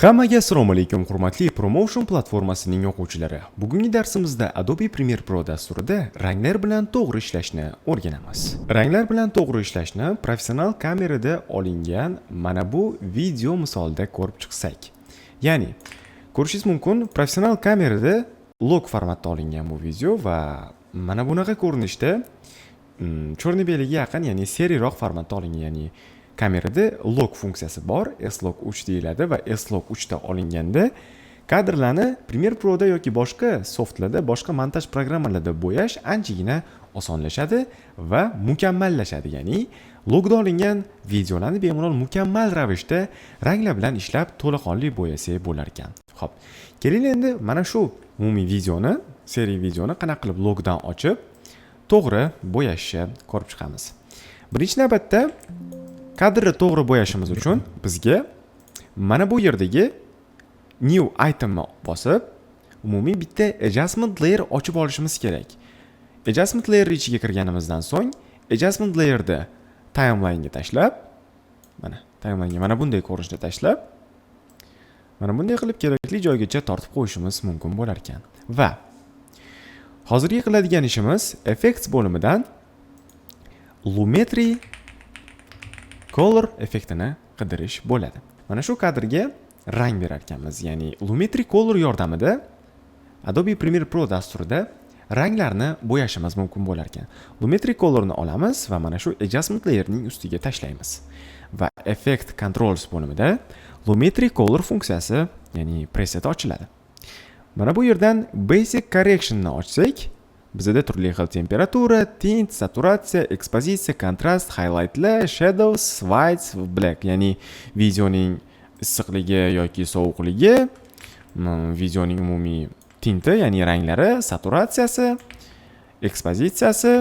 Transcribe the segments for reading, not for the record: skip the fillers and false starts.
Hammaga assalomu alaykum, hurmatli Promotion platformasining o'quvchilari. Bugungi darsimizda Adobe Premiere Pro dasturida ranglar bilan to'g'ri ishlashni o'rganamiz. Ranglar bilan to'g'ri ishlashni professional kamerada olingan mana bu video misolida ko'rib chiqsak. Ya'ni ko'rishingiz mumkin, professional kamerada log formatda olingan bu video va mana bunaqa ko'rinishda cho'rni-beliga yaqin, ya'ni seriyroq formatda olingan, ya'ni kamerada log funksiyasi bor, S-Log 3 deyiladi va S-Log 3 da olinganda kadrlarni Premiere Pro da yoki boshqa softlarda, boshqa montaj programmalarida bo'yash anchagina osonlashadi va mukammallashadi. Ya'ni logda olingan videolarni bemalol mukammal ravishda ranglar bilan ishlab to'laqonli bo'yasak bo'lar ekan. Xo'p, keling endi mana shu umumiy videoni, seriya videoni qanaqa qilib logdan ochib to'g'ri bo'yashni ko'rib chiqamiz. Birinchi navbatda kadrni to'g'ri bo'yashimiz uchun bizga mana bu yerdagi new itemni bosib, umumiy bitta adjustment layer ochib olishimiz kerak. Adjustment layer ichiga kirganimizdan so'ng, adjustment layerda timeline ga tashlab, mana bunday ko'rinishda tashlab, mana bunday qilib kerakli joygacha tortib qo'yishimiz mumkin bo'lar ekan. Va hozirgi qiladigan ishimiz effects bo'limidan Lumetri color effektini qidirish bo'ladi. Mana shu kadrga rang berar ekanmiz. Ya'ni Lumetri color yordamida Adobe Premiere Pro dasturida ranglarni bo'yashimiz mumkin bo'lar ekan. Lumetri colorni olamiz va mana shu adjustment layerning ustiga tashlaymiz. Va effect controls bo'limida Lumetri color funksiyasi, ya'ni preset ochiladi. Mana bu yerdan basic correction ni ochsak, bizda turli xil temperatura, tint, saturatsiya, ekspozitsiya, kontrast, highlightlar, shadows, whites, black, ya'ni videoning issiqligi yoki sovuqligi, videoning umumiy tinti, ya'ni ranglari, saturatsiyasi, ekspozitsiyasi,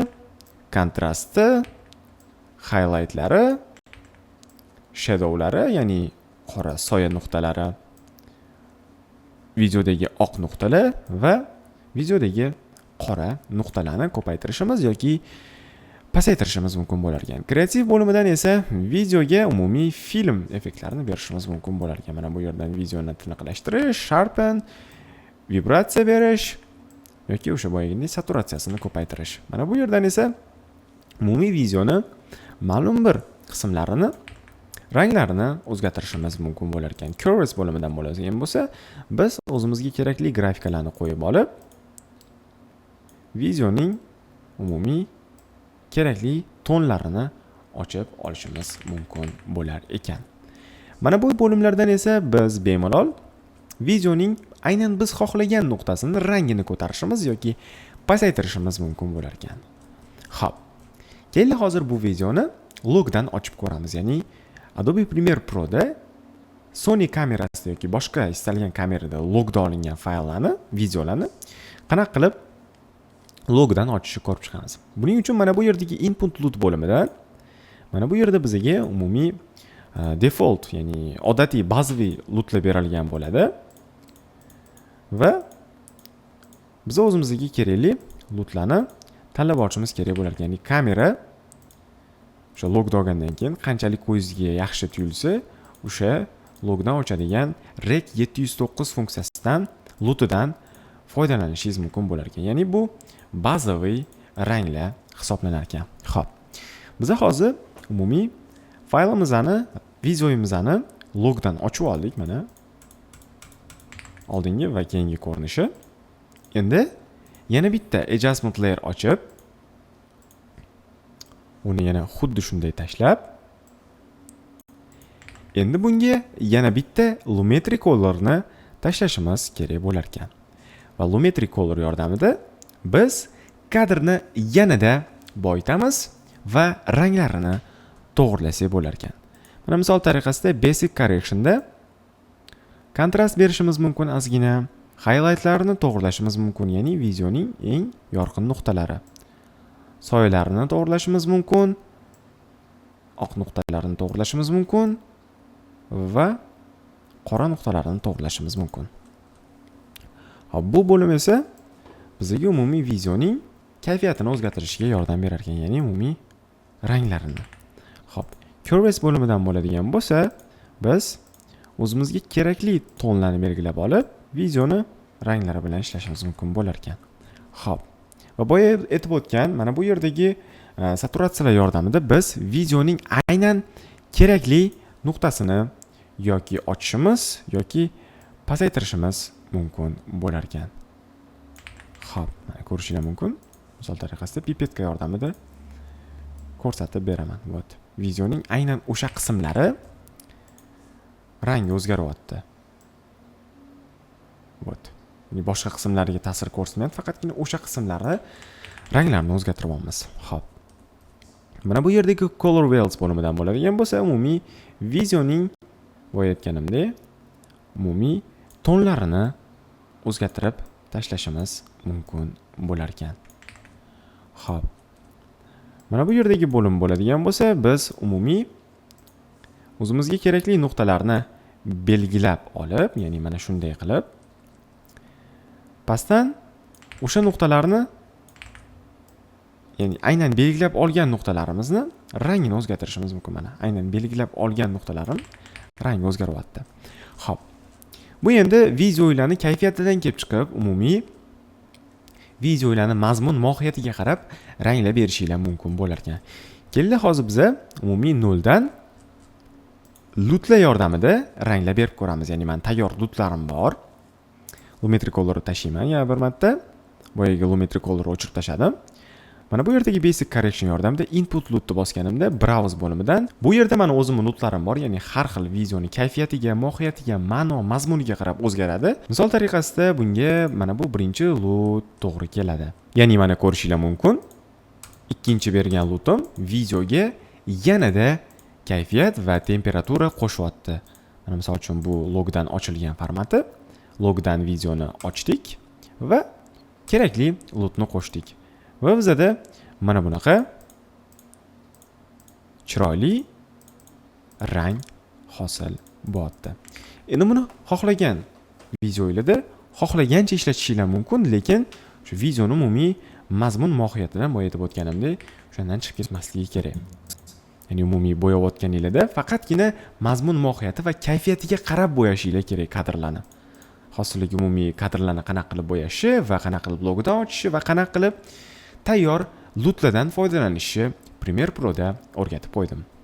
kontrasti, highlightlari, shadowlari, ya'ni qora soya nuqtalari, videodagi oq nuqtalar va videodagi qora nuqtalarni ko'paytirishimiz yoki pasaytirishimiz mumkin bo'lar ekan. Kreativ bo'limidan esa videoga umumiy film effektlarini berishimiz mumkin bo'lar ekan. Mana bu yerdan videoni tiniqlashtirish, sharpen, vibratsiya berish yoki o'sha boyagidek saturatsiyasini ko'paytirish. Mana bu yerdan esa umumiy videoni ma'lum bir qismlarini, ranglarini o'zgartirishimiz mumkin bo'lar ekan. Curves bo'limidan bo'ladigan bo'lsa, biz o'zimizga kerakli grafikalarni qo'yib olib, videoning umumiy kerakli tonlarini ochib olishimiz mumkin bo'lar ekan. Mana bu bo'limlardan esa biz bemalol videoning aynan biz xohlagan nuqtasini rangini ko'tarishimiz yoki pasaytirishimiz mumkin bo'lar ekan. Xo'p. Keling hozir bu videoni logdan ochib ko'ramiz. Ya'ni Adobe Premiere Pro da Sony kamerasida yoki boshqa istalgan kamerada logda olingan fayllarni, videolarni qanaqa qilib logdan ochishni ko'rib chiqamiz. Buning uchun mana bu yerdagi input LUT bo'limida mana bu yerda bizga umumiy default, ya'ni odatiy bazaviy LUTlar berilgan bo'ladi. Va biz o'zimizga kerakli LUTlarni tanlab olishimiz kerak bo'lar ekan. Ya'ni kamera o'sha logda olgandan keyin qanchalik ko'zingizga yaxshi tuyulsa, o'sha logdan ochadigan Rec 709 funksiyasidan LUTidan foydalanishingiz mumkin bo'lar ekan. Ya'ni bu bazaviy ranglar hisoblanar ekan. Xo'p. Biz hozir umumiy faylimizni, videomizni logdan ochib oldik mana. Oldingi va keyingi ko'rinishi. Endi yana bitta adjustment layer ochib, uni yana xuddi shunday tashlab, endi bunga yana bitta Lumetri colorni tashlashimiz kerak bo'lar ekan. Va Lumetri color yordamida biz kadrni yanada boyitamiz va ranglarini to'g'irlasak bo'lar ekan. Mana misol tariqasida basic correctionda kontrast berishimiz mumkin ozgina, highlightlarni to'g'irlashimiz mumkin, ya'ni videoning eng yorqin nuqtalari. Soyalarini to'g'irlashimiz mumkin, oq nuqtalarini to'g'irlashimiz mumkin va qora nuqtalarini to'g'irlashimiz mumkin. Hop, bu bo'lim esa bizga umumiy videoning kayfiyatini o'zgartirishga yordam berar ekan, ya'ni umumiy ranglarini. Xo'p, curves bo'limidan bo'ladigan bo'lsa, biz o'zimizga kerakli tonlarni belgilab olib, videoni ranglari bilan ishlashimiz mumkin bo'lar ekan. Xo'p. Va boya aytib o'tgan, mana bu yerdagi saturatsiyalar yordamida biz videoning aynan kerakli nuqtasini yoki ochishimiz yoki pasaytirishimiz mumkin bo'lar ekan. Xo'p, mana ko'rishingiz mumkin. Misol tariqasida pipetka yordamida ko'rsatib beraman. Вот. Videoning aynan o'sha qismlari rangi o'zgaryapti. Вот. Ya'ni boshqa qismlariga ta'sir ko'rsatmayapti, faqatgina o'sha qismlarni ranglarini o'zgartiryapmiz. Xo'p. Mana bu yerdagi color wheels bo'limidan bo'ladigan bo'lsa, umumiy videoning bo'yayotganimda umumiy tonlarini o'zgartirib tashlashimiz mumkin bo'lar ekan. Xo'p. Mana bu yerdagi bo'lim bo'ladigan bo'lsa, biz umumiy o'zimizga kerakli nuqtalarni belgilab olib, ya'ni mana shunday qilib, pastdan o'sha nuqtalarni, ya'ni aynan belgilab olgan nuqtalarimizni rangini o'zgartirishimiz mumkin. Mana aynan belgilab olgan nuqtalarim rangi o'zgaryapti. Xo'p. Bu endi videolarning kayfiyatidan kelib chiqib, umumiy videolarning mazmun mohiyatiga qarab ranglab berishinglar mumkin bo'lar ekan. Keldi hozir biz umumiy 0 dan lutlar yordamida ranglab berib ko'ramiz. Ya'ni men tayyor lutlarim bor. Lumetri colorni tashlayman yana bir marta. Boyaga lumetri colorni o'chirib tashladim. Mana bu yerdagi basic correction yordamida input lutni bosganimda browse bo'limidan bu yerda mana o'zimning lutlarim bor, ya'ni har xil videoning kayfiyatiga, mohiyatiga, ma'no, mazmuniga qarab o'zgaradi. Misol tariqasida bunga mana bu birinchi lut to'g'ri keladi. Ya'ni mana ko'rishingiz mumkin. Ikkinchi bergan lutim videoga yanada kayfiyat va temperatura qo'shyapti. Mana misol uchun bu logdan ochilgan formati. Logdan videoni ochdik va kerakli lutni qo'shdik. Va bizda mana bunaqa chiroyli rang hosil bo'ldi. Endi buni xohlagan videolarda xohlagancha ishlatishingiz mumkin, lekin shu videoning umumiy mazmun mohiyatidan boya aytib o'tganimdek, o'shandan chiqib ketmasligi kerak. Ya'ni umumiy bo'yayotganingizda faqatgina mazmun mohiyati va kayfiyatiga qarab bo'yashinglar kerak kadrlarni. Hosillik umumiy kadrlarni qanaqa qilib bo'yashi va qanaqa qilib logdan ochishi va qanaqa qilib tayyor lutlardan foydalanishi Premiere Pro'da o'rgatib qo'ydim.